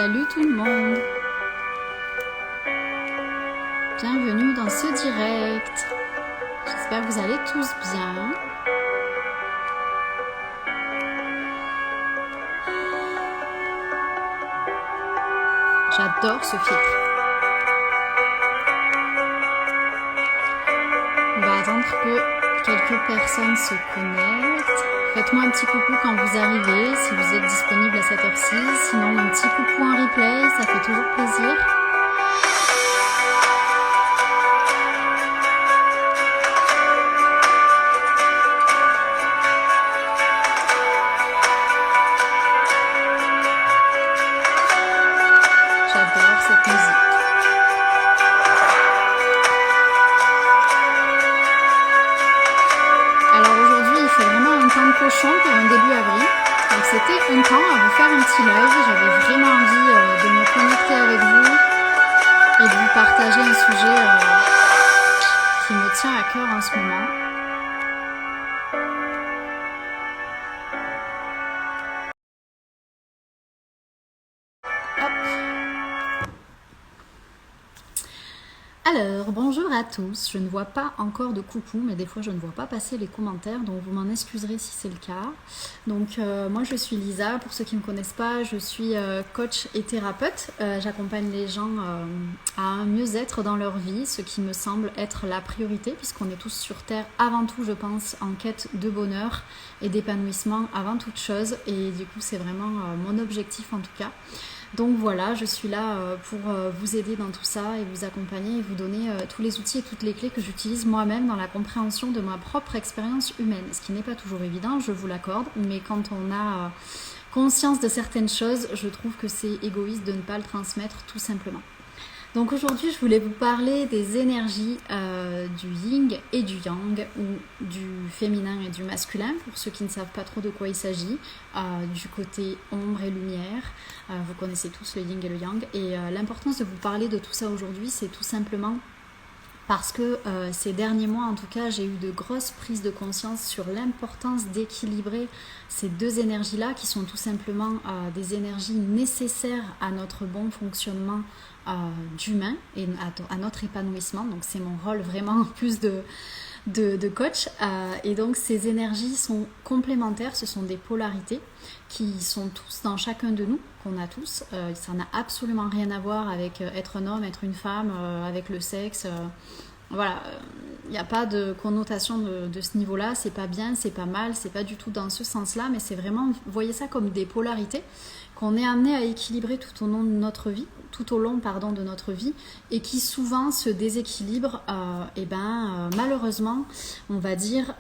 Salut tout le monde. Bienvenue dans ce direct. J'espère que vous allez tous bien. J'adore ce filtre. On va attendre que quelques personnes se connectent. Faites-moi un petit coucou quand vous arrivez, si vous êtes disponible à cette heure-ci. Sinon, un petit coucou en replay, ça fait toujours plaisir. J'adore cette musique. Alors aujourd'hui, il fait vraiment un temps de cochon pour un début avril. Donc c'était un temps à vous faire un petit live. J'avais vraiment envie de me connecter avec vous et de vous partager un sujet qui me tient à cœur en ce moment. Hop. Alors, bonjour à tous. Je ne vois pas encore de coucou, mais des fois je ne vois pas passer les commentaires, donc vous m'en excuserez si c'est le cas. Donc moi je suis Lisa, pour ceux qui ne me connaissent pas, je suis coach et thérapeute. J'accompagne les gens à un mieux-être dans leur vie, ce qui me semble être la priorité, puisqu'on est tous sur Terre avant tout, je pense, en quête de bonheur et d'épanouissement avant toute chose. Et du coup c'est vraiment mon objectif en tout cas. Donc voilà, je suis là pour vous aider dans tout ça et vous accompagner et vous donner tous les outils et toutes les clés que j'utilise moi-même dans la compréhension de ma propre expérience humaine. Ce qui n'est pas toujours évident, je vous l'accorde, mais quand on a conscience de certaines choses, je trouve que c'est égoïste de ne pas le transmettre tout simplement. Donc aujourd'hui, je voulais vous parler des énergies du yin et du yang, ou du féminin et du masculin, pour ceux qui ne savent pas trop de quoi il s'agit, du côté ombre et lumière. Vous connaissez tous le yin et le yang. Et l'importance de vous parler de tout ça aujourd'hui, c'est tout simplement parce que ces derniers mois, en tout cas, j'ai eu de grosses prises de conscience sur l'importance d'équilibrer ces deux énergies-là, qui sont tout simplement des énergies nécessaires à notre bon fonctionnement d'humain et à notre épanouissement. Donc c'est mon rôle vraiment plus de coach. Et donc ces énergies sont complémentaires, ce sont des polarités qui sont tous dans chacun de nous, qu'on a tous. Ça n'a absolument rien à voir avec être un homme, être une femme, avec le sexe. Voilà, il n'y a pas de connotation de ce niveau-là, c'est pas bien, c'est pas mal, c'est pas du tout dans ce sens-là, mais c'est vraiment, voyez ça comme des polarités qu'on est amené à équilibrer tout au long de notre vie, de notre vie, et qui souvent se déséquilibrent, malheureusement, on va dire,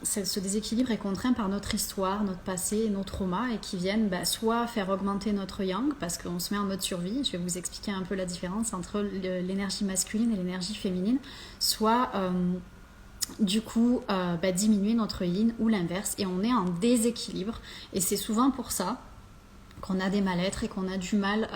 ce déséquilibre est contraint par notre histoire, notre passé, nos traumas, et qui viennent soit faire augmenter notre yang, parce qu'on se met en mode survie, je vais vous expliquer un peu la différence entre l'énergie masculine et l'énergie féminine, soit diminuer notre yin ou l'inverse, et on est en déséquilibre, et c'est souvent pour ça qu'on a des mal-être et qu'on a du mal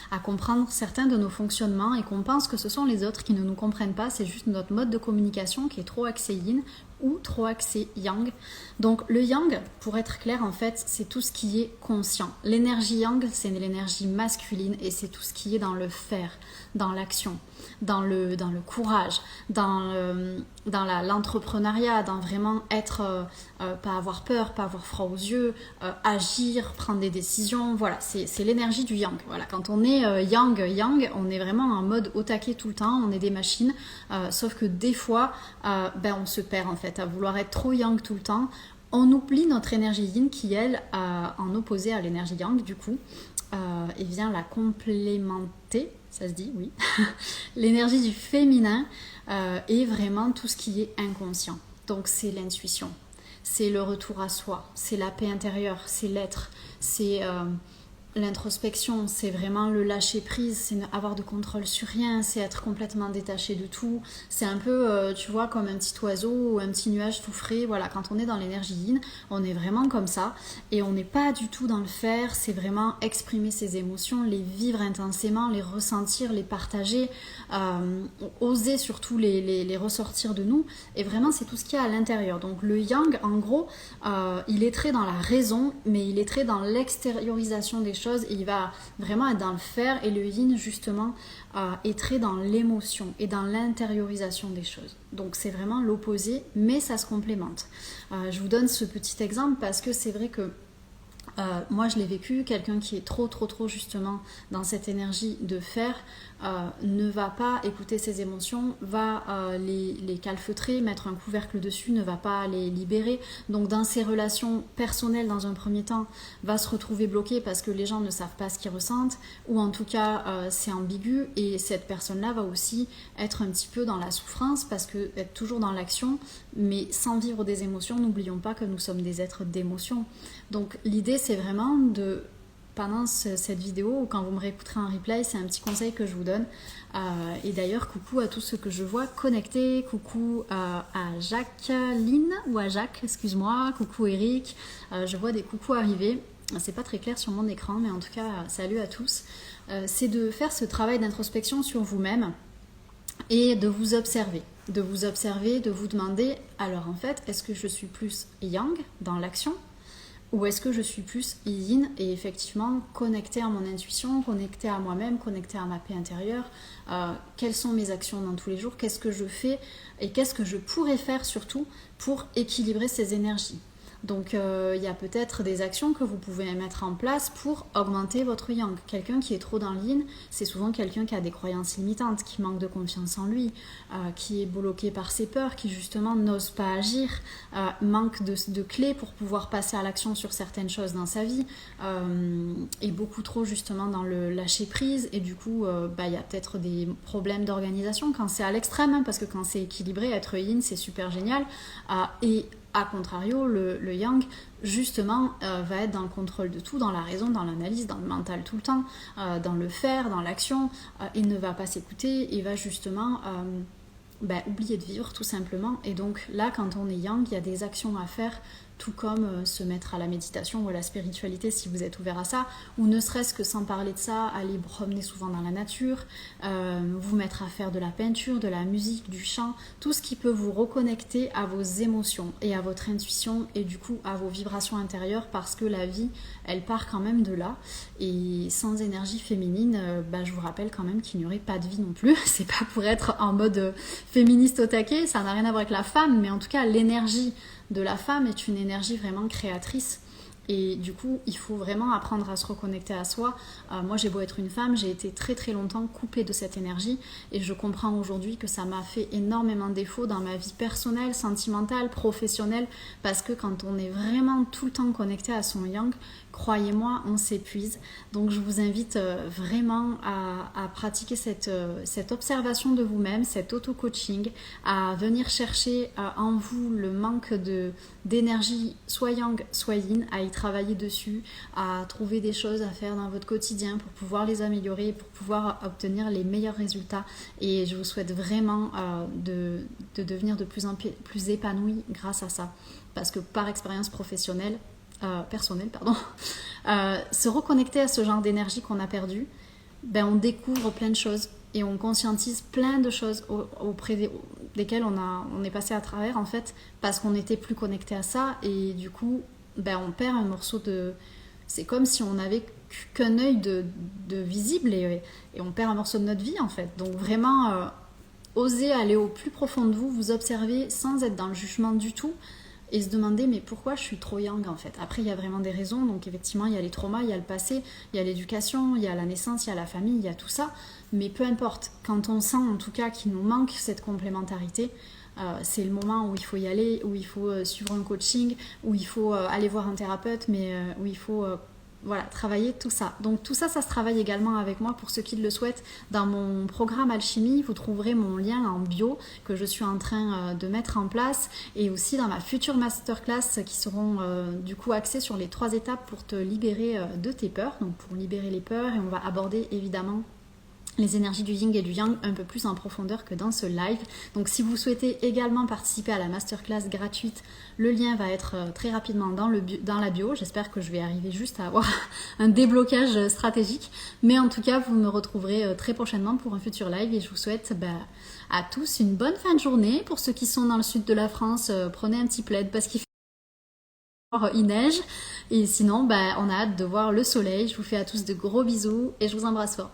à comprendre certains de nos fonctionnements et qu'on pense que ce sont les autres qui ne nous comprennent pas, c'est juste notre mode de communication qui est trop axé yin ou trop axé yang. Donc le yang, pour être clair, en fait, c'est tout ce qui est conscient. L'énergie yang, c'est l'énergie masculine et c'est tout ce qui est dans le faire, dans l'action, dans le courage, dans l'entrepreneuriat, dans vraiment être, pas avoir peur, pas avoir froid aux yeux, agir, prendre des décisions. Voilà, c'est l'énergie du yang. Voilà, quand on est yang, on est vraiment en mode au taquet tout le temps, on est des machines, sauf que des fois, on se perd en fait, à vouloir être trop yang tout le temps. On oublie notre énergie yin qui, elle, en opposé à l'énergie yang, du coup, vient la complémenter, ça se dit, oui. L'énergie du féminin est vraiment tout ce qui est inconscient. Donc c'est l'intuition, c'est le retour à soi, c'est la paix intérieure, c'est l'être, c'est l'introspection, c'est vraiment le lâcher prise, c'est avoir de contrôle sur rien, c'est être complètement détaché de tout. C'est un peu, tu vois, comme un petit oiseau ou un petit nuage tout frais. Voilà, quand on est dans l'énergie yin, on est vraiment comme ça et on n'est pas du tout dans le faire. C'est vraiment exprimer ses émotions, les vivre intensément, les ressentir, les partager, oser surtout les ressortir de nous. Et vraiment, c'est tout ce qu'il y a à l'intérieur. Donc le yang, en gros, il est très dans la raison, mais il est très dans l'extériorisation des choses. choses et il va vraiment être dans le faire, et le yin justement est très dans l'émotion et dans l'intériorisation des choses. Donc c'est vraiment l'opposé, mais ça se complémente. Je vous donne ce petit exemple parce que c'est vrai que moi je l'ai vécu, quelqu'un qui est trop justement dans cette énergie de fer ne va pas écouter ses émotions, va les calfeutrer, mettre un couvercle dessus, ne va pas les libérer. Donc dans ses relations personnelles dans un premier temps, va se retrouver bloqué parce que les gens ne savent pas ce qu'ils ressentent, ou en tout cas c'est ambigu, et cette personne-là va aussi être un petit peu dans la souffrance parce que être toujours dans l'action mais sans vivre des émotions. N'oublions pas que nous sommes des êtres d'émotions. Donc l'idée c'est vraiment de, pendant cette vidéo ou quand vous me réécouterez en replay, c'est un petit conseil que je vous donne. Et d'ailleurs, coucou à tous ceux que je vois connectés, coucou à Jacqueline ou à Jacques, excuse-moi, coucou Eric, je vois des coucous arriver. C'est pas très clair sur mon écran, mais en tout cas, salut à tous. C'est de faire ce travail d'introspection sur vous-même et de vous observer. De vous demander, alors en fait, est-ce que je suis plus yang dans l'action, ou est-ce que je suis plus yin et effectivement connectée à mon intuition, connectée à moi-même, connectée à ma paix intérieure, quelles sont mes actions dans tous les jours, qu'est-ce que je fais et qu'est-ce que je pourrais faire surtout pour équilibrer ces énergies. Donc il y a peut-être des actions que vous pouvez mettre en place pour augmenter votre yang. Quelqu'un qui est trop dans le yin, c'est souvent quelqu'un qui a des croyances limitantes, qui manque de confiance en lui, qui est bloqué par ses peurs, qui justement n'ose pas agir, manque de clés pour pouvoir passer à l'action sur certaines choses dans sa vie, et beaucoup trop justement dans le lâcher prise, et du coup il y a peut-être des problèmes d'organisation quand c'est à l'extrême, hein, parce que quand c'est équilibré, être yin c'est super génial, et a contrario, le yang, justement, va être dans le contrôle de tout, dans la raison, dans l'analyse, dans le mental tout le temps, dans le faire, dans l'action, et ne va pas s'écouter, et va justement oublier de vivre, tout simplement. Et donc là, quand on est yang, il y a des actions à faire, tout comme se mettre à la méditation ou à la spiritualité si vous êtes ouvert à ça, ou ne serait-ce que sans parler de ça, aller promener souvent dans la nature, vous mettre à faire de la peinture, de la musique, du chant, tout ce qui peut vous reconnecter à vos émotions et à votre intuition et du coup à vos vibrations intérieures, parce que la vie, elle part quand même de là, et sans énergie féminine, je vous rappelle quand même qu'il n'y aurait pas de vie non plus. C'est pas pour être en mode féministe au taquet, ça n'a rien à voir avec la femme, mais en tout cas l'énergie de la femme est une énergie vraiment créatrice, et du coup il faut vraiment apprendre à se reconnecter à soi. Moi j'ai beau être une femme, j'ai été très longtemps coupée de cette énergie, et je comprends aujourd'hui que ça m'a fait énormément défaut dans ma vie personnelle, sentimentale, professionnelle, parce que quand on est vraiment tout le temps connecté à son yang, croyez-moi, on s'épuise. Donc je vous invite vraiment à pratiquer cette observation de vous-même, cet auto-coaching, à venir chercher en vous le manque d'énergie, soit yang, soit yin, à y travailler dessus, à trouver des choses à faire dans votre quotidien pour pouvoir les améliorer, pour pouvoir obtenir les meilleurs résultats. Et je vous souhaite vraiment de devenir de plus en plus épanoui grâce à ça. Parce que par expérience personnelle, se reconnecter à ce genre d'énergie qu'on a perdu, on découvre plein de choses et on conscientise plein de choses auprès desquelles on est passé à travers, en fait, parce qu'on n'était plus connecté à ça, et du coup on perd un morceau de... C'est comme si on n'avait qu'un œil de visible, et on perd un morceau de notre vie, en fait. Donc vraiment osez aller au plus profond de vous, vous observer sans être dans le jugement du tout, et se demander mais pourquoi je suis trop yang, en fait. Après il y a vraiment des raisons, donc effectivement il y a les traumas, il y a le passé, il y a l'éducation, il y a la naissance, il y a la famille, il y a tout ça, mais peu importe, quand on sent en tout cas qu'il nous manque cette complémentarité, c'est le moment où il faut y aller, où il faut suivre un coaching, où il faut aller voir un thérapeute, mais où il faut travailler tout ça. Donc tout ça, ça se travaille également avec moi pour ceux qui le souhaitent. Dans mon programme Alchimie, vous trouverez mon lien en bio que je suis en train de mettre en place, et aussi dans ma future masterclass qui seront du coup axées sur les 3 étapes pour te libérer de tes peurs, donc pour libérer les peurs, et on va aborder évidemment les énergies du yin et du yang un peu plus en profondeur que dans ce live. Donc si vous souhaitez également participer à la masterclass gratuite, le lien va être très rapidement dans la bio. J'espère que je vais arriver juste à avoir un déblocage stratégique, mais en tout cas vous me retrouverez très prochainement pour un futur live, et je vous souhaite à tous une bonne fin de journée. Pour ceux qui sont dans le sud de la France, prenez un petit plaid parce qu'il il neige. Et sinon, on a hâte de voir le soleil. Je vous fais à tous de gros bisous et je vous embrasse fort.